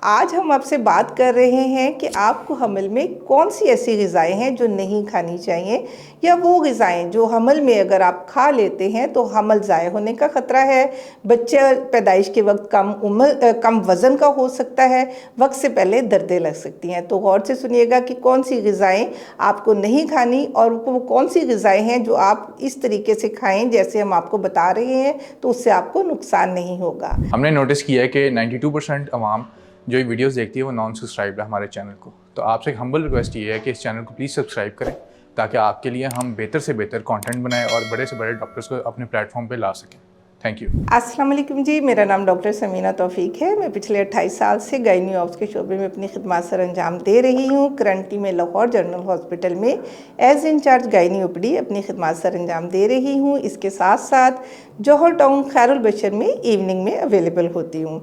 आज हम आपसे बात कर रहे हैं कि आपको हमल में कौन सी ऐसी ग़िज़ाएँ हैं जो नहीं खानी चाहिए, या वो ग़िज़ाएँ जो हमल में अगर आप खा लेते हैं तो हमल ज़ाया होने का ख़तरा है, बच्चा पैदाइश के वक्त कम वज़न का हो सकता है, वक्त से पहले दर्दें लग सकती हैं। तो गौर से सुनिएगा कि कौन सी ग़िज़ाएँ आपको नहीं खानी और वो कौन सी ग़िज़ाएँ हैं जो आप इस तरीके से खाएँ जैसे हम आपको बता रहे हैं, तो उससे आपको नुकसान नहीं होगा। हमने नोटिस किया है कि 92% अवाम जो ये वीडियोस देखती है वो नॉन सब्सक्राइब्ड है हमारे चैनल को। तो आपसे एक हम्बल रिक्वेस्ट ये है कि इस चैनल को प्लीज़ सब्सक्राइब करें ताकि आपके लिए हम बेहतर से बेहतर कंटेंट बनाएं और बड़े से बड़े डॉक्टर्स को अपने प्लेटफॉर्म पे ला सकें। Thank you. अस्सलाम वालेकुम जी, मेरा नाम डॉक्टर समीना तौफीक है। मैं पिछले 28 साल से गायनी ऑब्स के शोबे में अपनी खिदमत सर अंजाम दे रही हूँ। करंटली में लाहौर जनरल हॉस्पिटल में एज इंचार्ज गायनी ओपीडी अपनी खिदमत सर अंजाम दे रही हूँ। इसके साथ साथ जौहर टाउन खैरुल बशर में इवनिंग में अवेलेबल होती हूँ।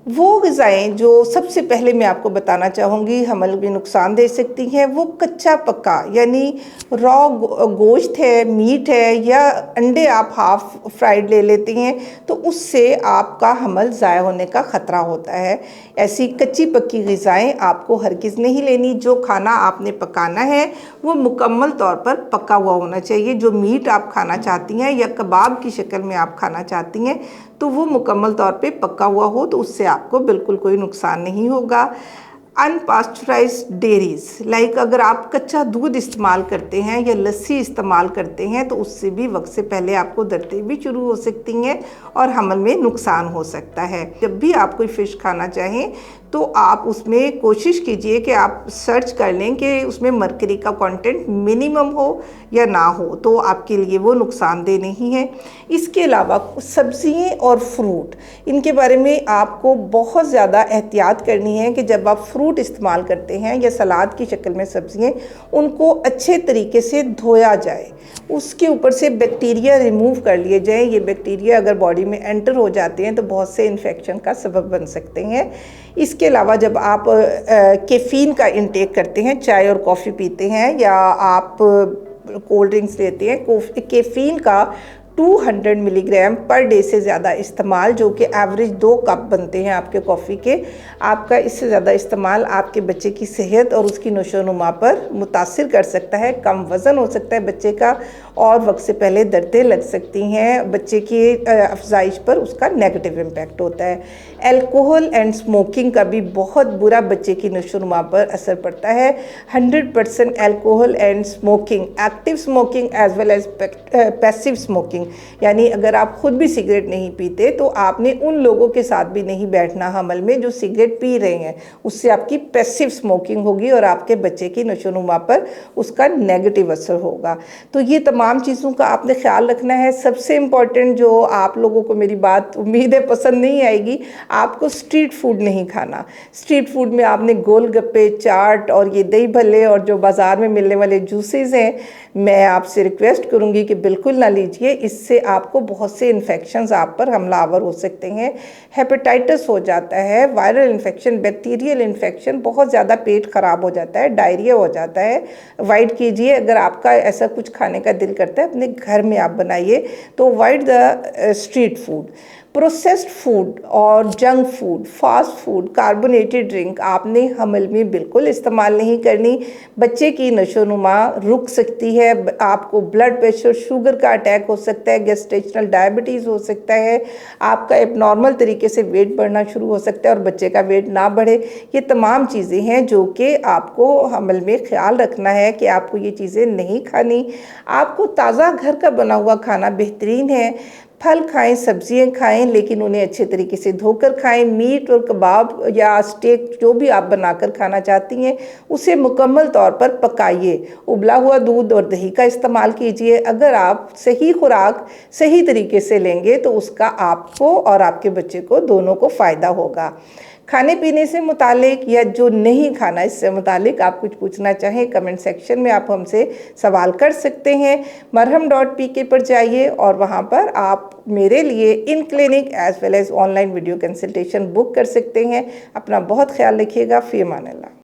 वो ग़िज़ाएँ जो सबसे पहले मैं आपको बताना चाहूँगी हमल में नुकसान दे सकती हैं, वो कच्चा पक्का यानी रॉ गोश्त है, मीट है, या अंडे आप हाफ़ फ्राइड ले लेती हैं तो उससे आपका हमल ज़ाया होने का ख़तरा होता है। ऐसी कच्ची पक्की ग़िज़ाएँ आपको हरगिज़ नहीं लेनी। जो खाना आपने पकाना है वो मुकम्मल तौर पर पका हुआ होना चाहिए। जो मीट आप खाना चाहती हैं या कबाब की शक्ल में आप खाना चाहती हैं तो वो मुकम्मल तौर पे पका हुआ हो, तो उससे आपको बिल्कुल कोई नुकसान नहीं होगा। अनपास्चराइज्ड डेयरीज़ लाइक अगर आप कच्चा दूध इस्तेमाल करते हैं या लस्सी इस्तेमाल करते हैं तो उससे भी वक्त से पहले आपको दर्दें भी शुरू हो सकती हैं और हमल में नुकसान हो सकता है। जब भी आप कोई फ़िश खाना चाहें तो आप उसमें कोशिश कीजिए कि आप सर्च कर लें कि उसमें मरकरी का कंटेंट मिनिमम हो या ना हो, तो आपके लिए वो नुकसानदेह नहीं है। इसके अलावा सब्ज़ियाँ और फ्रूट, इनके बारे में आपको बहुत ज़्यादा एहतियात करनी है कि जब आप फ्रूट इस्तेमाल करते हैं या सलाद की शक्ल में सब्ज़ियाँ, उनको अच्छे तरीके से धोया जाए, उसके ऊपर से बैक्टीरिया रिमूव कर लिए जाएँ। ये बैक्टीरिया अगर बॉडी में एंटर हो जाते हैं तो बहुत से इन्फेक्शन का सबब बन सकते हैं। इसके अलावा जब आप कैफ़ीन का इंटेक करते हैं, चाय और कॉफ़ी पीते हैं या आप कोल्ड ड्रिंक्स लेते हैं, कैफ़ीन का 200 मिलीग्राम पर डे से ज़्यादा इस्तेमाल, जो कि एवरेज 2 कप बनते हैं आपके कॉफ़ी के, आपका इससे ज़्यादा इस्तेमाल आपके बच्चे की सेहत और उसकी नशोनुमा पर मुतासिर कर सकता है। कम वज़न हो सकता है बच्चे का और वक्त से पहले दर्दें लग सकती हैं। बच्चे की अफजाइश पर उसका नेगेटिव इम्पैक्ट होता है। अल्कोहल एंड स्मोकिंग का भी बहुत बुरा बच्चे की नशोनुमा पर असर पड़ता है। 100% alcohol and smoking, active smoking as well as passive smoking, यानी अगर आप खुद भी सिगरेट नहीं पीते तो आपने उन लोगों के साथ भी नहीं बैठना हमल में जो सिगरेट पी रहे हैं। उससे आपकी पैसिव स्मोकिंग होगी और आपके बच्चे की नशोनुमा पर उसका नेगेटिव असर होगा। तो ये तमाम चीज़ों का आपने ख्याल रखना है। सबसे इम्पॉर्टेंट, जो आप लोगों को मेरी बात उम्मीद है पसंद नहीं आएगी, आपको स्ट्रीट फूड नहीं खाना। स्ट्रीट फूड में आपने गोलगप्पे, चाट और ये दही भल्ले और जो बाज़ार में मिलने वाले जूसेस हैं, मैं आपसे रिक्वेस्ट करूँगी कि बिल्कुल ना लीजिए। इससे आपको बहुत से इन्फेक्शंस आप पर हमलावर हो सकते हैं। हेपेटाइटिस हो जाता है, वायरल इन्फेक्शन, बैक्टीरियल इन्फेक्शन, बहुत ज़्यादा पेट ख़राब हो जाता है, डायरिया हो जाता है। अवॉइड कीजिए। अगर आपका ऐसा कुछ खाने का दिल करता है अपने घर में आप बनाइए, तो avoid the street food. Processed food और junk food, fast food, carbonated drink आपने हमल में बिल्कुल इस्तेमाल नहीं करनी। बच्चे की नशोनुमा रुक सकती है, आपको ब्लड प्रेशर, शुगर का अटैक हो सकता है, गेस्टेशनल डायबिटीज़ हो सकता है, आपका एबनॉर्मल तरीके से वेट बढ़ना शुरू हो सकता है और बच्चे का वेट ना बढ़े। ये तमाम चीज़ें हैं जो कि आपको हमल में ख्याल रखना है कि आपको ये चीज़ें नहीं खानी। आपको ताज़ा घर का बना हुआ खाना बेहतरीन है। फल खाएं, सब्जियां खाएं, लेकिन उन्हें अच्छे तरीके से धोकर खाएं। मीट और कबाब या स्टेक जो भी आप बनाकर खाना चाहती हैं उसे मुकम्मल तौर पर पकाइए। उबला हुआ दूध और दही का इस्तेमाल कीजिए। अगर आप सही खुराक सही तरीके से लेंगे तो उसका आपको और आपके बच्चे को दोनों को फ़ायदा होगा। खाने पीने से मुतालिक या जो नहीं खाना इससे मुतालिक आप कुछ पूछना चाहें, कमेंट सेक्शन में आप हमसे सवाल कर सकते हैं। marham.pk पर जाइए और वहाँ पर आप मेरे लिए in clinic as well as online video consultation book कर सकते हैं। अपना बहुत ख्याल रखिएगा। फ़ी अमान अल्लाह।